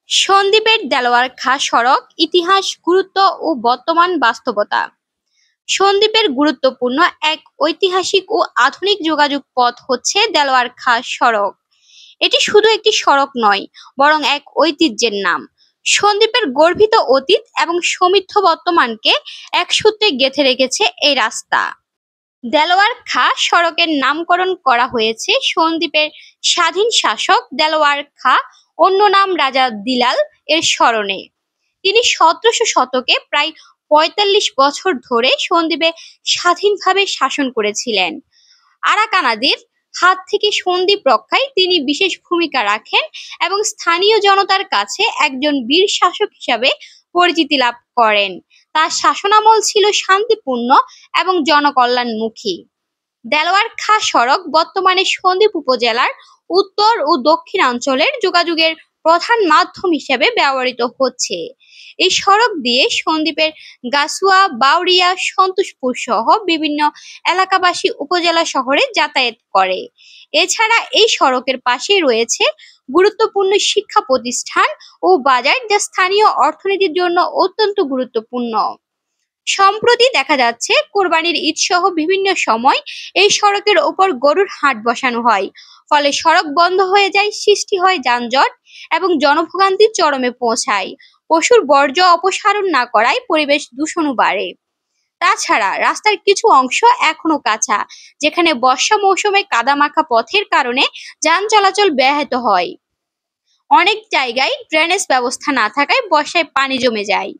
সন্দ্বীপের দেলোয়ার খাঁ সড়ক ইতিহাস, গুরুত্ব ও বর্তমান বাস্তবতা। সন্দ্বীপের গুরুত্বপূর্ণ এক ঐতিহাসিক ও আধুনিক যোগাযোগ পথ হচ্ছে দেলোয়ার খাঁ সড়ক। এটি শুধু একটি সড়ক নয়, বরং এক ঐতিহ্যের নাম। সন্দ্বীপের গর্বিত অতীত এবং সমৃদ্ধ বর্তমানকে এক সূত্রে গেঁথে রেখেছে এই রাস্তা। দেলোয়ার খাঁ সড়কের নামকরণ করা হয়েছে সন্দ্বীপের স্বাধীন শাসক দেলোয়ার খাঁ, অন্য নাম রাজা দিলাল এর স্মরণে। তিনি ১৭০০ শতকে প্রায় ৪৫ বছর ধরে সন্দ্বীপে স্বাধীনভাবে শাসন করেছিলেন। আরাকানাদের হাত থেকে সন্দ্বীপ রক্ষায় তিনি বিশেষ ভূমিকা রাখেন এবং স্থানীয় জনতার কাছে একজন বীর শাসক হিসাবে পরিচিতি লাভ করেন। তার শাসনামল ছিল শান্তিপূর্ণ এবং জনকল্যাণমুখী। দেলোয়ার খাঁ সড়ক বর্তমানে সন্দ্বীপ উপজেলার উত্তর ও দক্ষিণাঞ্চলের যোগাযোগের প্রধান মাধ্যম হিসেবে ব্যবহৃত হচ্ছে। এই সড়ক দিয়ে সন্দ্বীপের গাছুয়া, বাউরিয়া, সন্তোষপুর সহ বিভিন্ন এলাকাবাসী উপজেলা শহরে যাতায়াত করে। এছাড়া এই সড়কের পাশেই রয়েছে গুরুত্বপূর্ণ শিক্ষা প্রতিষ্ঠান ও বাজার, যা স্থানীয় অর্থনীতির জন্য অত্যন্ত গুরুত্বপূর্ণ। সম্প্রতি দেখা যাচ্ছে কোরবানির ঈদ সহ বিভিন্ন সময় এই সড়কের ওপর গরুর হাট বসানো হয়, ফলে সড়ক বন্ধ হয়ে যায়, সৃষ্টি হয় যানজট এবং জনভোগান্তির চরমে পৌঁছায়। পশুর বর্জ্য অপসারণ না করায় পরিবেশ দূষণও বাড়ে। তাছাড়া রাস্তার কিছু অংশ এখনো কাঁচা, যেখানে বর্ষা মৌসুমে কাদামাখা পথের কারণে যান চলাচল ব্যাহত হয়। অনেক জায়গায় ড্রেনেজ ব্যবস্থা না থাকায় বর্ষায় পানি জমে যায়।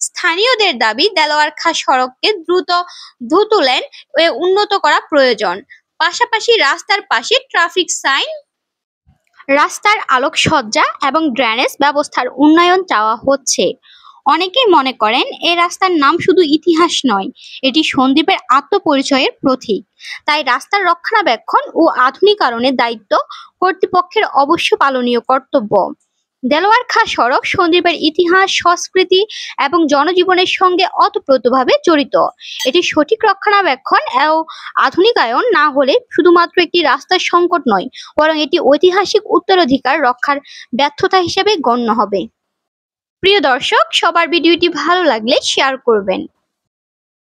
স্থানীয়দের দাবি, দেলোয়ার খাঁ সড়ককে দ্রুত লেন উন্নত করা প্রয়োজন। পাশাপাশি রাস্তার পাশে ট্রাফিক সাইন, রাস্তার আলোকসজ্জা এবং ড্রেনেজ ব্যবস্থার উন্নয়ন চাওয়া হচ্ছে। অনেকেই মনে করেন এই রাস্তার নাম শুধু ইতিহাস নয়, এটি সন্দ্বীপের আত্মপরিচয়ের প্রতীক। তাই রাস্তার রক্ষণাবেক্ষণ ও আধুনিকায়নের দায়িত্ব কর্তৃপক্ষের অবশ্য পালনীয় কর্তব্য। দেলোয়ার খাঁ সড়ক সন্দ্বীপের ইতিহাস, সংস্কৃতি এবং জনজীবনের সঙ্গে ওতপ্রোতভাবে জড়িত। এটি সঠিক রক্ষণাবেক্ষণ ও আধুনিকায়ন না হলে শুধুমাত্র একটি রাস্তার সংকট নয়, বরং এটি ঐতিহাসিক উত্তরাধিকার রক্ষার ব্যর্থতা হিসেবে গণ্য হবে। প্রিয় দর্শক, সবার ভিডিওটি ভালো লাগলে শেয়ার করবেন।